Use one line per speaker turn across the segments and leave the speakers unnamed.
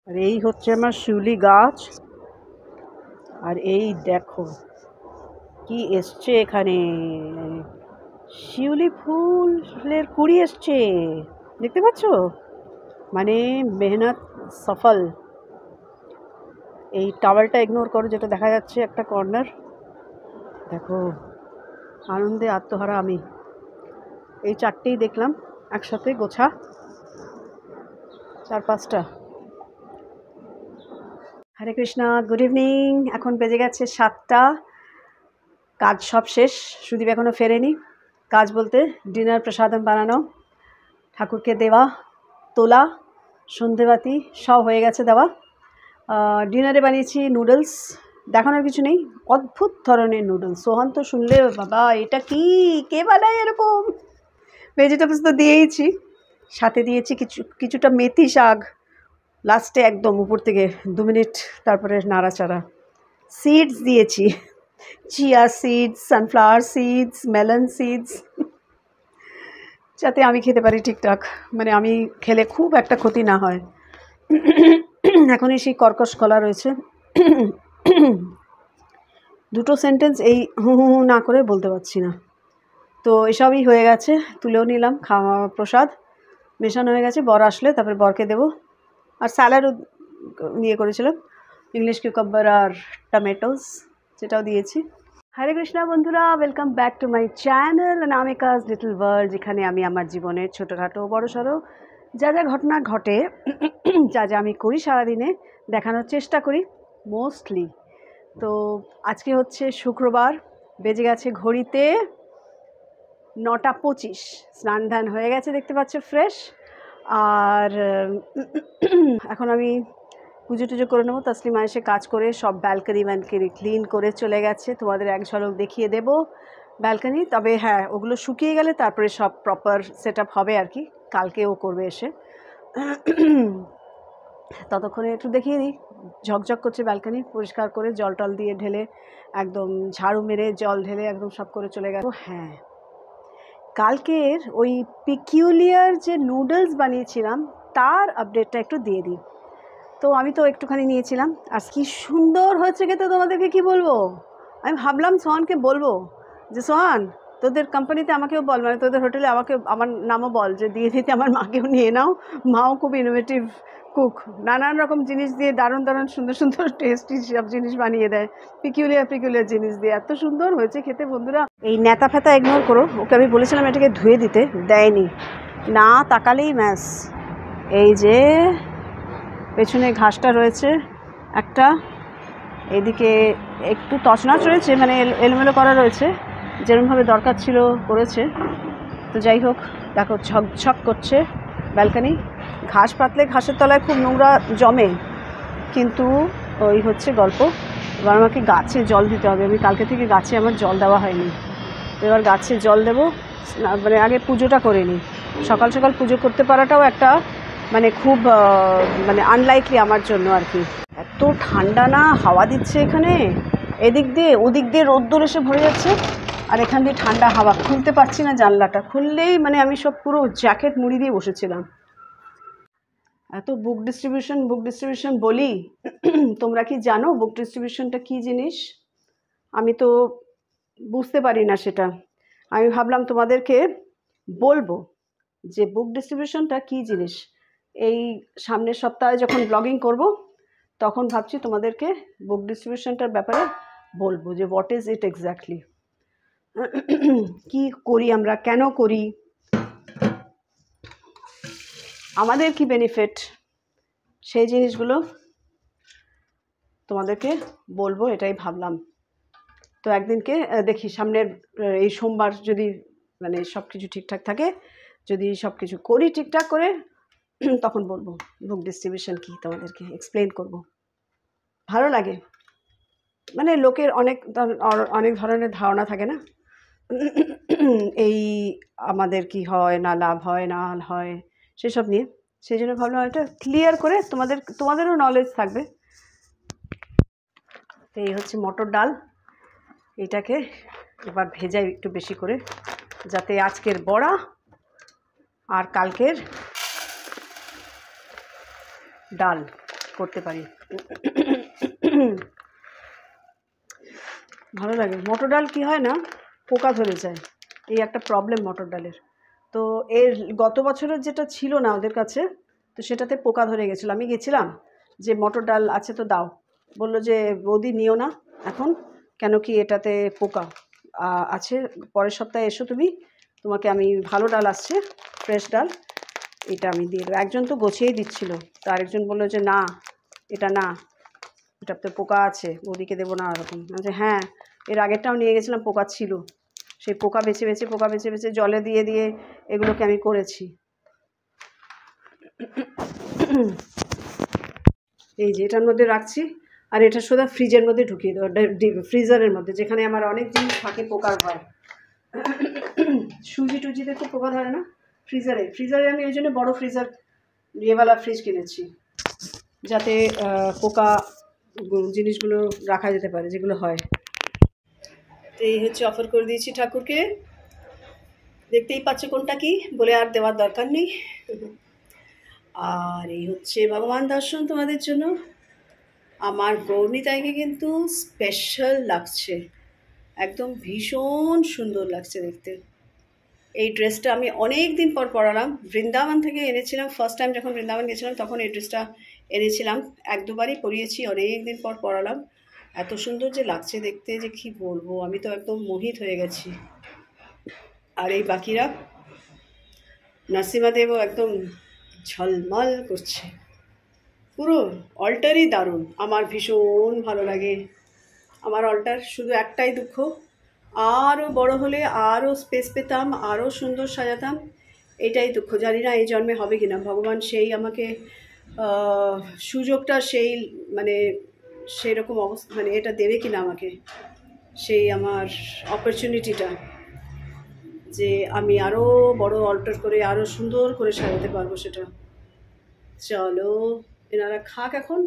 আর এই হচ্ছে আমার শিউলি গাছ। আর এই দেখো কি এসছে এখানে, শিউলি ফুলের কুড়ি এসছে, দেখতে পাচ্ছ? মানে মেহনত সফল। এই টাওয়ালটা ইগনোর করো, যেটা দেখা যাচ্ছে একটা কর্নার। দেখো আনন্দে আত্মহারা আমি। এই চারটেই দেখলাম একসাথে গোছা, 4-5টা। হরে কৃষ্ণা, গুড ইভিনিং। এখন বেজে গেছে 7টা। কাজ সব শেষ, সুদীপ এখনও ফেরেনি। কাজ বলতে ডিনার প্রসাদম বানানো, ঠাকুরকে দেওয়া, তোলা, সন্ধেবাতি সব হয়ে গেছে দেওয়া। ডিনারে বানিয়েছি নুডলস, দেখানোর কিছু নেই, অদ্ভুত ধরনের নুডলস। সোহান তো শুনলে বাবা এটা কি, কে বানায় এরকম। ভেজিটেবলস তো দিয়েইছি, সাথে দিয়েছি কিছুটা মেথি শাক লাস্টে, একদম উপর থেকে 2 মিনিট তারপরে নাড়াচাড়া। সিডস দিয়েছি, chia seeds, sunflower seeds, melon seeds, যাতে আমি খেতে পারি ঠিকঠাক, মানে আমি খেলে খুব একটা ক্ষতি না হয়। এখনই সেই কর্কশ গলা রয়েছে, দুটো সেন্টেন্স এই হু হু হু না করে বলতে পারছি না। তো এসবই হয়ে গেছে, তুলেও নিলাম, খাওয়া প্রসাদ মেশানো হয়ে গেছে। বর আসলে তারপরে বরকে দেবো। আর স্যালাডও নিয়ে করেছিলাম, ইংলিশ কিউকাম্বার আর টমেটোস, সেটাও দিয়েছি। হরে কৃষ্ণা বন্ধুরা, welcome back to my channel Anamika's little world, যেখানে আমি আমার জীবনের ছোটোখাটো বড়সড় যা যা ঘটনা ঘটে, যা যা আমি করি সারাদিনে দেখানোর চেষ্টা করি মোস্টলি। তো আজকে হচ্ছে শুক্রবার, বেজে গেছে ঘড়িতে 9:25। স্নান ধান হয়ে গেছে দেখতে পাচ্ছ, ফ্রেশ। আর এখন আমি পুজো টুজো করে নেবো। তসলিমা এসে কাজ করে সব ব্যালকনি ক্লিন করে চলে গেছে, তোমাদের এক ঝলক দেখিয়ে দেবো ব্যালকনি। তবে হ্যাঁ, ওগুলো শুকিয়ে গেলে তারপরে সব প্রপার সেট আপ হবে আর কি, কালকে ও করবে এসে। ততক্ষণে একটু দেখিয়ে দিই, ঝকঝক করছে ব্যালকনি, পরিষ্কার করে জল টল দিয়ে ঢেলে, একদম ঝাড়ু মেরে জল ঢেলে একদম সব করে চলে গেছে। হ্যাঁ, কালকের ওই পিকিউলিয়ার যে নুডলস বানিয়েছিলাম তার আপডেটটা একটু দিয়ে দিই। তো আমি তো একটুখানি নিয়েছিলাম, আর কি সুন্দর হয়েছে খেতে, তোমাদেরকে কি বলবো। আমি ভাবলাম সোহানকে বলবো যে সোহান তোদের কোম্পানিতে আমাকেও বল, মানে তোদের হোটেলে আমাকে আমার নামও বল, যে দিয়ে দিতে আমার মাকেও নিয়ে নাও। মাও খুব ইনোভেটিভ কুক, নানান রকম জিনিস দিয়ে দারুণ দারুণ সুন্দর সুন্দর টেস্টি সব জিনিস বানিয়ে দেয়, পিকিউলিয়ার জিনিস দিয়ে। এত সুন্দর হয়েছে খেতে বন্ধুরা। এই নেতা ফেতা ইগনোর করো, ওকে আমি বলেছিলাম এটাকে ধুয়ে দিতে, দেয়নি, না তাকালেই ম্যাস। এই যে পেছনে ঘাসটা রয়েছে একটা, এদিকে একটু তছনছ রয়েছে, মানে এলোমেলো করা রয়েছে, যেরকমভাবে দরকার ছিল করেছে। তো যাই হোক, দেখো ঝকঝক করছে ব্যালকানি। ঘাস পাতলে ঘাসের তলায় খুব নোংরা জমে, কিন্তু ওই হচ্ছে গল্প। এবার আমাকে গাছে জল দিতে হবে, আমি কালকে থেকে গাছে আমার জল দেওয়া হয়নি, তো এবার গাছে জল দেবো। মানে আগে পুজোটা করে নিই, সকাল সকাল পুজো করতে পারাটাও একটা মানে খুব মানে আনলাইকলি আমার জন্য আর কি। এত ঠান্ডা না, হাওয়া দিচ্ছে এখানে, এদিক দিয়ে ওদিক দিয়ে রোদ্দুর এসে ভরে যাচ্ছে, আর এখান দিয়ে ঠান্ডা হাওয়া। খুলতে পারছি না জানলাটা, খুললেই মানে আমি সব পুরো জ্যাকেট মুড়ি দিয়ে বসেছিলাম। এত বুক ডিস্ট্রিবিউশন বলি, তোমরা কি জানো বুক ডিস্ট্রিবিউশনটা কী জিনিস? আমি তো বুঝতে পারি না সেটা। আমি ভাবলাম তোমাদেরকে বলবো যে বুক ডিস্ট্রিবিউশনটা কী জিনিস। এই সামনের সপ্তাহে যখন ব্লগিং করব তখন ভাবছি তোমাদেরকে বুক ডিস্ট্রিবিউশনটার ব্যাপারে বলবো, যে হোয়াট ইজ ইট এক্স্যাক্টলি, কী করি আমরা, কেন করি, আমাদের কি বেনিফিট, সেই জিনিসগুলো তোমাদেরকে বলবো, এটাই ভাবলাম। তো একদিনকে দেখি সামনের এই সোমবার যদি মানে সব কিছু ঠিকঠাক থাকে, যদি সব কিছু করি ঠিকঠাক করে, তখন বলবো বুক ডিস্ট্রিবিউশন কী, তোমাদেরকে এক্সপ্লেন করব। ভালো লাগে, মানে লোকের অনেক ধরনের ধারণা থাকে না, এই আমাদের কি হয় না, লাভ হয় না হয় সেসব নিয়ে। সেই জন্য ভাবলাম এটা ক্লিয়ার করে তোমাদেরও নলেজ থাকবে। তো এই হচ্ছে মটর ডাল, এটাকে এবার ভেজাই একটু বেশি করে, যাতে আজকের বড়া আর কালকের ডাল করতে পারি। ভালো লাগে। মটর ডাল কী হয় না, পোকা ধরে যায়, এই একটা প্রবলেম মটর ডালের। তো এর গত বছরের যেটা ছিল না ওদের কাছে, তো সেটাতে পোকা ধরে গেছিলো। আমি গেছিলাম যে মটর ডাল আছে তো দাও, বললো যে বৌদি নিও না এখন, কেন কি এটাতে পোকা আছে, পরের সপ্তাহে এসো তুমি, তোমাকে আমি ভালো ডাল আসছে, ফ্রেশ ডাল, এটা আমি দিয়ে দেবো। একজন তো গোছিয়েই দিচ্ছিলো, তো আরেকজন বললো যে না এটা না, এটাতে পোকা আছে, বৌদিকে দেবো না এরকম। যে হ্যাঁ, এর আগেরটাও নিয়ে গেছিলাম, পোকা ছিল, সেই পোকা বেছে বেছে জলে দিয়ে দিয়ে এগুলোকে আমি করেছি। এই যে এটার মধ্যে রাখছি, আর এটা সোজা ফ্রিজের মধ্যে ঢুকিয়ে দেবো, ফ্রিজারের মধ্যে, যেখানে আমার অনেক জিনিস থাকে পোকার ভয়। সুজি টুজিতে তো পোকা ধরে না। ফ্রিজারে আমি ওই জন্য বড়ো ফ্রিজার, ইয়েওয়ালা ফ্রিজ কিনেছি, যাতে পোকা জিনিসগুলো রাখা যেতে পারে, যেগুলো হয়। তো এই হচ্ছে অফার করে দিয়েছি ঠাকুরকে, দেখতেই পাচ্ছ কোনটা কি, বলে আর দেওয়ার দরকার নেই। আর এই হচ্ছে ভগবান দর্শন তোমাদের জন্য। আমার গৌরনীতাইকে কিন্তু স্পেশাল লাগছে, একদম ভীষণ সুন্দর লাগছে দেখতে। এই ড্রেসটা আমি অনেক দিন পর পরালাম, বৃন্দাবন থেকে এনেছিলাম, ফার্স্ট টাইম যখন বৃন্দাবন গেছিলাম তখন এই ড্রেসটা এনেছিলাম, এক দুবারই পরিয়েছি, অনেক দিন পর পরালাম। এত সুন্দর যে লাগছে দেখতে যে কি বলবো, আমি তো একদম মোহিত হয়ে গেছি। আর এই বাকিরা, নরসিংহদেবও একদম ঝলমল করছে, পুরো অল্টারই দারুণ, আমার ভীষণ ভালো লাগে। আমার অল্টার শুধু একটাই দুঃখ, আরও বড় হলে আরও স্পেস পেতাম, আরও সুন্দর সাজাতাম, এটাই দুঃখ। জানি না এই জন্মে হবে কিনা, ভগবান সেই আমাকে সুযোগটা, সেই মানে সেই রকম অবস্থা, মানে এটা দেবে কিনা আমাকে, সেই আমার অপরচুনিটিটা, যে আমি আরও বড় অল্টার করে আরও সুন্দর করে সাজাতে পারবো সেটা। চলো এনারা খাক, এখন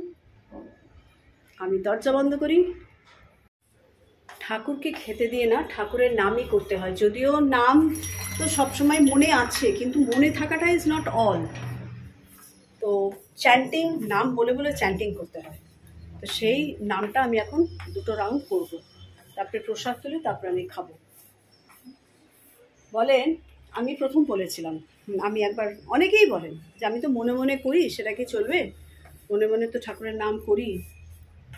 আমি দরজা বন্ধ করি। ঠাকুরকে খেতে দিয়ে না, ঠাকুরের নামই করতে হয়, যদিও নাম তো সবসময় মনে আছে, কিন্তু মনে থাকাটা ইজ নট অল। তো চ্যান্টিং, নাম বলে বলে চ্যান্টিং করতে হয়। তো সেই নামটা আমি এখন 2 রাউন্ড করব, তারপরে প্রসাদ তুলে তারপরে আমি খাবো। বলেন, আমি প্রথম বলেছিলাম, আমি একবার, অনেকেই বলেন যে আমি তো মনে মনে করি, সেটা কি চলবে? মনে মনে তো ঠাকুরের নাম করি।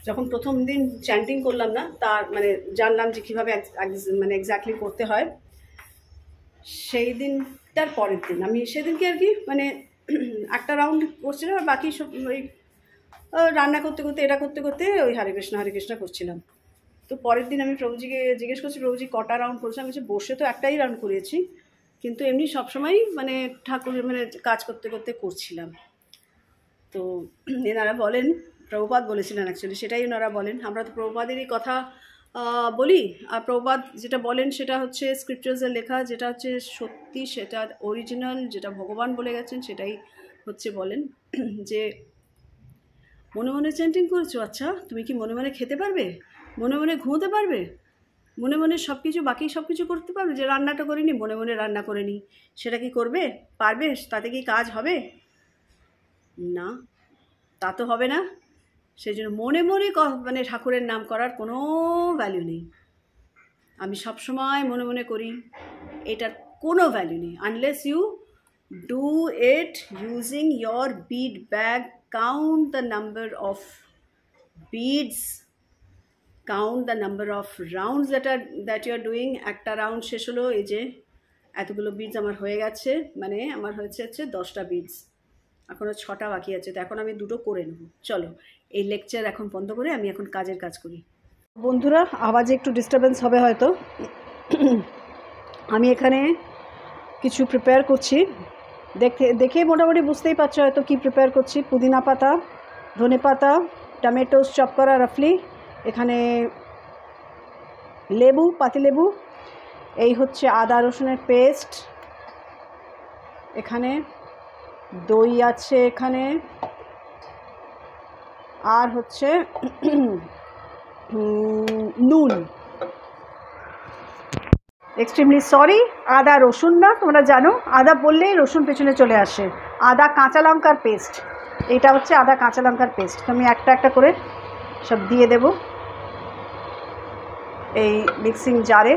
যখন প্রথম দিন চ্যান্টিং করলাম না, তার মানে জানলাম যে কীভাবে মানে এক্স্যাক্টলি করতে হয়, সেই দিনটার পরের দিন আমি সেদিনকে আর কি মানে একটা রাউন্ড করছিলাম, আর বাকি সব ওই রান্না করতে করতে, এটা করতে করতে ওই হরে কৃষ্ণ করছিলাম। তো পরের দিন আমি প্রভুজিকে জিজ্ঞেস করছি, প্রভুজি কটা রাউন্ড করেছি? আমি বসে তো একটাই রাউন্ড করেছি, কিন্তু এমনি সবসময়ই মানে ঠাকুরের মানে কাজ করতে করতে করছিলাম। তো এনারা বলেন, প্রভুপাদ বলেছিলেন অ্যাকচুয়ালি, সেটাই ওনারা বলেন। আমরা তো প্রভুপাদেরই কথা বলি, আর প্রভুপাদ যেটা বলেন সেটা হচ্ছে স্ক্রিপচার্সের লেখা, যেটা হচ্ছে সত্যি, সেটা অরিজিনাল, যেটা ভগবান বলে গেছেন সেটাই হচ্ছে বলেন, যে মনে মনে চ্যান্টিং করেছো, আচ্ছা তুমি কি মনে মনে খেতে পারবে, মনে মনে ঘুমোতে পারবে, মনে মনে সব কিছু, বাকি সব কিছু করতে পারবে? যে রান্নাটা করিনি, মনে মনে রান্না করে নিই, সেটা কি করবে পারবে? তাতে কি কাজ হবে? না, তা তো হবে না। সেই জন্য মনে মনে মানে ঠাকুরের নাম করার কোনো ভ্যালু নেই। আমি সবসময় মনে মনে করি, এটার কোনো ভ্যালু নেই, unless you do it using your bead bag, count the number of beads, count the number of rounds that you are doing. একটা রাউন্ড শেষ হলো, এই যে এতগুলো বিডস আমার হয়ে গেছে, মানে আমার হচ্ছে 10টা বিডস, এখনও 6টা বাকি আছে, তো এখন আমি 2টো করে নেব। চলো এই লেকচার এখন বন্ধ করে আমি এখন কাজের কাজ করি। বন্ধুরা, আওয়াজে একটু ডিস্টারবেন্স হবে হয়তো, আমি এখানে কিছু প্রিপেয়ার করছি, দেখে মোটামুটি বুঝতেই পারছো হয়তো কি প্রিপেয়ার করছি। পুদিনা পাতা, ধনে পাতা, টমেটো চপ করা রাফলি, এখানে লেবু, পাতিলেবু, এই হচ্ছে আদা রসুনের পেস্ট, এখানে দই আছে, এখানে আর হচ্ছে নুন। এক্সট্রিমলি সরি, আদা রসুন না, তোমরা জানো আদা বললেই রসুন পেছনে চলে আসে, আদা কাঁচা লঙ্কার পেস্ট, এটা হচ্ছে আদা কাঁচা লঙ্কার পেস্ট। তো আমি একটা একটা করে সব দিয়ে দেব এই মিক্সিং জারে,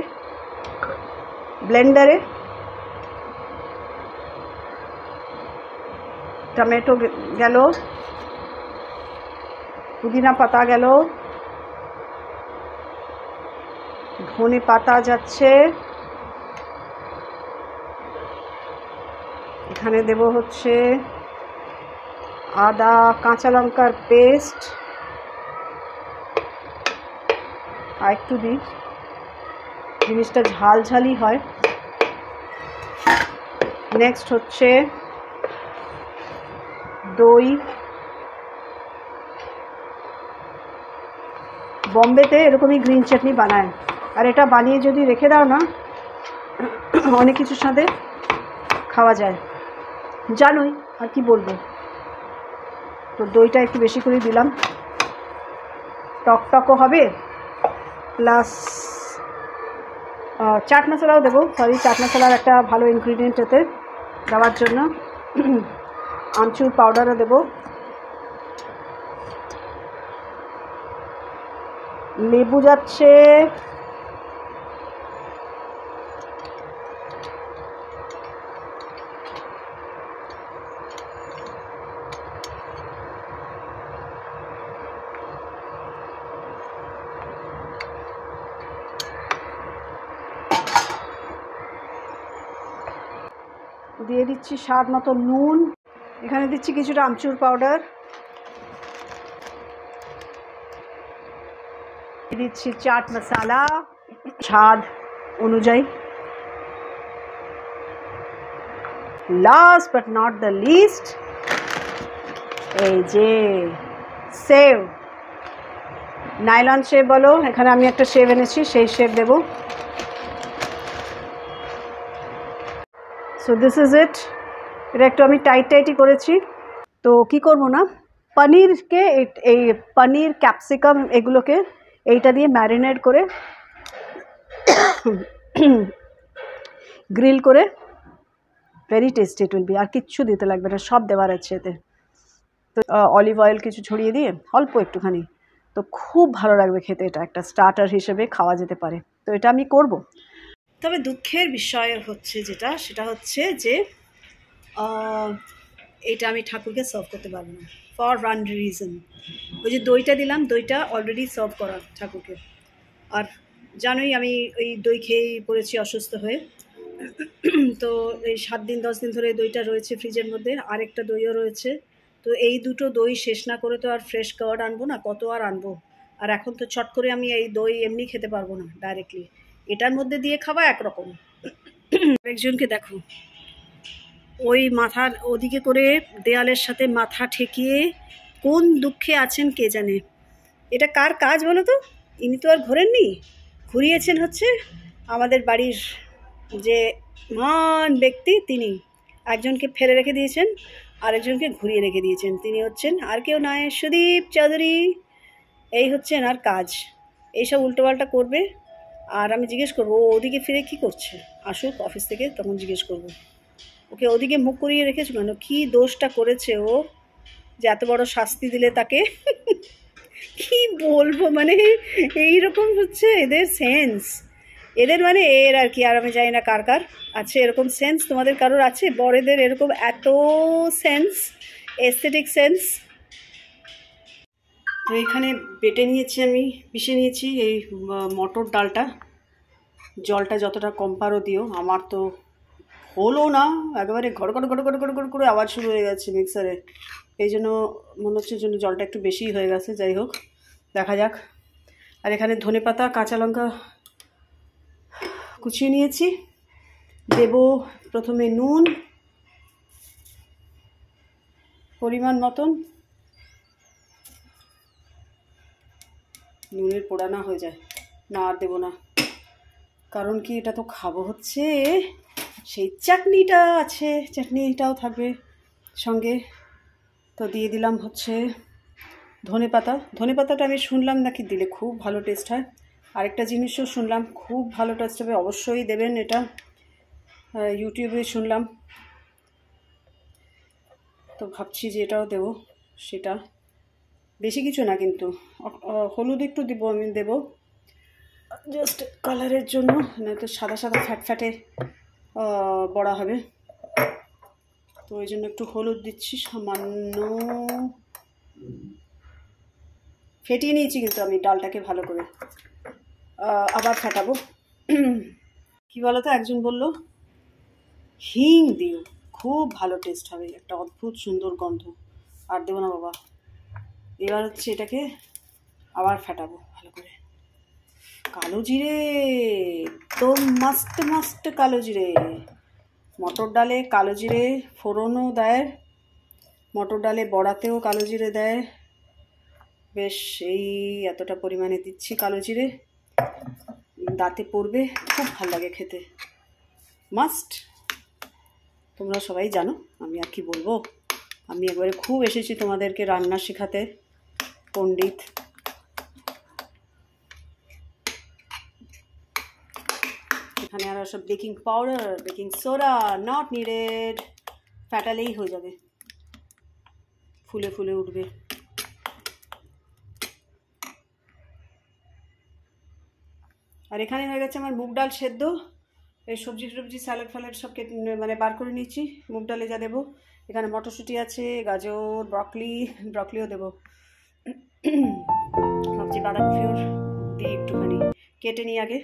ব্লেন্ডারে। টমেটো গেল, পুদিনা পাতা গেল, ধনে পাতা যাচ্ছে, এখানে দেব হচ্ছে আদা কাঁচা লঙ্কার পেস্ট, আর একটু দিই, জিনিসটা ঝালঝালি হয়। নেক্সট হচ্ছে দই। বম্বেতে এরকমই গ্রিন চাটনি বানায়, আর এটা বানিয়ে যদি রেখে দাও না অনেক কিছুর সাথে খাওয়া যায়, জানোই আর কি বলবো। তো দইটা একটু বেশি করে দিলাম, টকটকও হবে, প্লাস চাট মশলাও দেবো। সরি, চাট মশলার একটা ভালো ইনগ্রিডিয়েন্ট এতে দেওয়ার জন্য আমচুর পাউডারও দেবো, লেবু যাচ্ছে, দিয়ে দিচ্ছি স্বাদ মতো নুন, এখানে দিচ্ছি কিছুটা আমচুর পাউডার, দিচ্ছি চাট মশলা স্বাদ অনুযায়ী। Last but not the least, এই যে সেভ, নাইলন শেভ বলো, এখানে আমি একটা শেভ এনেছি, সেই শেভ দেবো। So this is it. এটা একটু আমি টাইটই করেছি। তো কি করবো না, পনিরকে এই পনির ক্যাপসিকাম এগুলোকে এইটা দিয়ে ম্যারিনেট করে গ্রিল করে, very tasty it will be. আর কিচ্ছু দিতে লাগবে না, সব দেওয়ার আছে এতে। তো অলিভ অয়েল কিছু ছড়িয়ে দিয়ে অল্প একটুখানি, তো খুব ভালো লাগবে খেতে। এটা একটা স্টার্টার হিসেবে খাওয়া যেতে পারে, তো এটা আমি করব। তবে দুঃখের বিষয় হচ্ছে সেটা হচ্ছে যে এটা আমি ঠাকুরকে সার্ভ করতে পারবো না, ফর ওয়ান রিজন। ওই যে দইটা দিলাম, দইটা অলরেডি সার্ভ করা ঠাকুরকে। আর জানোই আমি ওই দই খেয়েই পড়েছি অসুস্থ হয়ে। তো এই 7 দিন 10 দিন ধরে দইটা রয়েছে ফ্রিজের মধ্যে, আরেকটা দইও রয়েছে। তো এই দুটো দই শেষ না করে তো আর ফ্রেশ কার্ড আনবো না, কত আর আনবো। আর এখন তো চট করে আমি এই দই এমনি খেতে পারবো না ডাইরেক্টলি, এটার মধ্যে দিয়ে খাওয়া একরকম। একজনকে দেখো ওই মাথার ওদিকে করে দেয়ালের সাথে মাথা ঠেকিয়ে কোন দুঃখে আছেন কে জানে। এটা কার কাজ বলো তো? ইনি তো আর ঘোরেননি, ঘুরিয়েছেন হচ্ছে আমাদের বাড়ির যে মহান ব্যক্তি, তিনি একজনকে ফেলে রেখে দিয়েছেন, আরেকজনকে ঘুরিয়ে রেখে দিয়েছেন। তিনি হচ্ছেন আর কেউ নয়, সুদীপ চৌধুরী। এই হচ্ছে এনার কাজ, এইসব উল্টোপাল্টা করবে। আর আমি জিজ্ঞেস করবো ও ওদিকে ফিরে কী করছে, আসুক অফিস থেকে তখন জিজ্ঞেস করবো ওকে ওদিকে মুখ করিয়ে রেখেছো কেন, কী দোষটা করেছে ও যে এত বড় শাস্তি দিলে তাকে। কি বলবো, মানে এইরকম হচ্ছে এদের সেন্স, এদের মানে এর আর কি। আর আমি জানি না কার কার আছে এরকম সেন্স, তোমাদের কারোর আছে বড়দের এরকম এত সেন্স, এস্থেটিক সেন্স? তো এখানে বেটে নিয়েছি, আমি পিষে নিয়েছি এই মটর ডালটা। জলটা যতটা কম পারো দিও, আমার তো হলো না, একেবারে ঘড় ঘড় ঘড় ঘড় ঘড় ঘড় করে আওয়াজ শুরু হয়ে গেছে মিক্সারে। এই জন্য মনে হচ্ছে জন্য জলটা একটু বেশিই হয়ে গেছে, যাই হোক দেখা যাক। আর এখানে ধনেপাতা কাঁচা লঙ্কা কুচিয়ে নিয়েছি, দেব প্রথমে নুন পরিমাণ মতন, নুনের পোড়া না হয়ে যায় না আর দেবো না, কারণ কি এটা তো খাবো হচ্ছে সেই চাটনিটা আছে, চাটনিটাও থাকবে সঙ্গে। তো দিয়ে দিলাম হচ্ছে ধনেপাতা। ধনেপাতাটা আমি শুনলাম নাকি দিলে খুব ভালো টেস্ট হয়, আরেকটা জিনিসও শুনলাম খুব ভালো টেস্ট হবে, অবশ্যই দেবেন, এটা ইউটিউবে শুনলাম, তো ভাবছি যে এটাও দেবো। সেটা বেশি কিছু না, কিন্তু হলুদ একটু দিব, আমি দেব জাস্ট কালারের জন্য, নয়তো সাদা সাদা ফ্যাটে বড়া হবে। তো ওই জন্য একটু হলুদ দিচ্ছি সামান্য। ফেটিয়ে নিয়েছি কিন্তু আমি ডালটাকে ভালো করে, আবার ফাটাবো। কি বলতো, একজন বলল হিং দিও, খুব ভালো টেস্ট হবে, একটা অদ্ভুত সুন্দর গন্ধ। আর দেবো না বাবা। এবার হচ্ছে এটাকে আবার ফাটাবো ভালো করে। কালো জিরে, তো মাস্ট মাস্ট কালো জিরে। মটর ডালে কালো জিরে ফোড়নও দেয়, মটর ডালে বড়াতেও কালো জিরে দেয়। বেশ এই এতটা পরিমাণে দিচ্ছি কালো জিরে, দাঁতে পড়বে, খুব ভালো লাগে খেতে, মাস্ট। তোমরা সবাই জানো, আমি আর কি বলবো। আমি একবারে খুব এসেছি তোমাদেরকে রান্না শেখাতে, পণ্ডিত। এখানে আর সব baking powder, baking soda not needed. ফ্যাটালেই হয়ে যাবে, ফুলে ফুলে উঠবে। আর এখানে হয়ে গেছে আমার মুগ ডাল সেদ্ধ। এই সবজি টবজি স্যালাড ফ্যালাড সব মানে বার করে নিয়েছি। মুগ ডালে যা দেবো, এখানে মটরশুঁটি আছে, গাজর, ব্রকলিও দেবো, ভাবছি বাঁধাকপিও দিই একটুখানি, কেটে নিই আগে।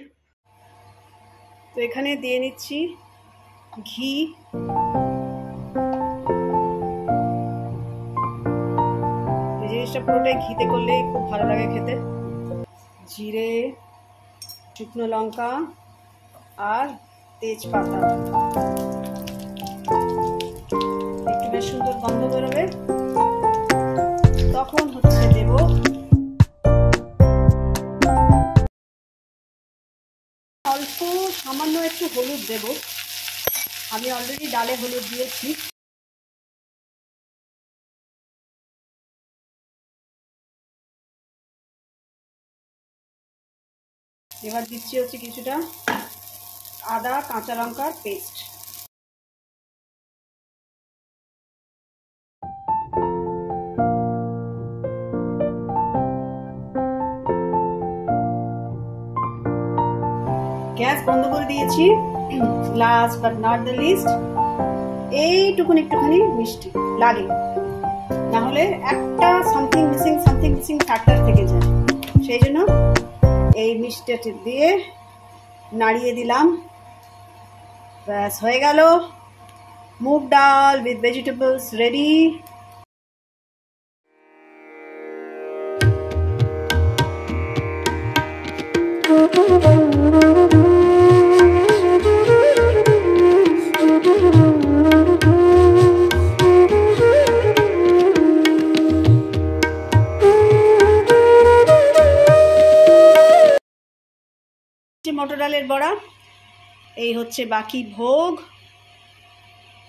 তো এখানে দিয়ে নিচ্ছি ঘি, এই জিনিসটা পুরোটাই ঘিতে করলেই খুব ভালো লাগে খেতে। জিরে, শুকনো লঙ্কা আর তেজপাতা, একটু বেশ সুন্দর গন্ধ বেরোবে, তখন হচ্ছে দেব অল্প সামান্য একটু হলুদ দেব। আমি অলরেডি ডালে হলুদ দিয়েছি। এবার দিচ্ছি হচ্ছে কিছুটা আদা কাঁচা লঙ্কার পেস্ট। গ্যাস বন্ধ করে দিয়েছি। Last but not the least, এইটুকুন একটুখানি মিষ্টি লাগে, না হলে একটা সামথিং মিসিং ফ্যাক্টর থেকে যায়। সেই জন্য এই মিষ্টিটা দিয়ে নাড়িয়ে দিলাম। ব্যাস হয়ে গেল, মুগ ডাল উইথ ভেজিটেবলস রেডি। মটর ডালের বড়া, এই হচ্ছে বাকি ভোগ।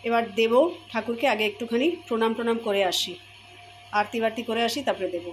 এবার দেব ঠাকুরকে, আগে একটুখানি প্রণাম করে আসি, আরতি বারতি করে আসি, তারপরে দেবো।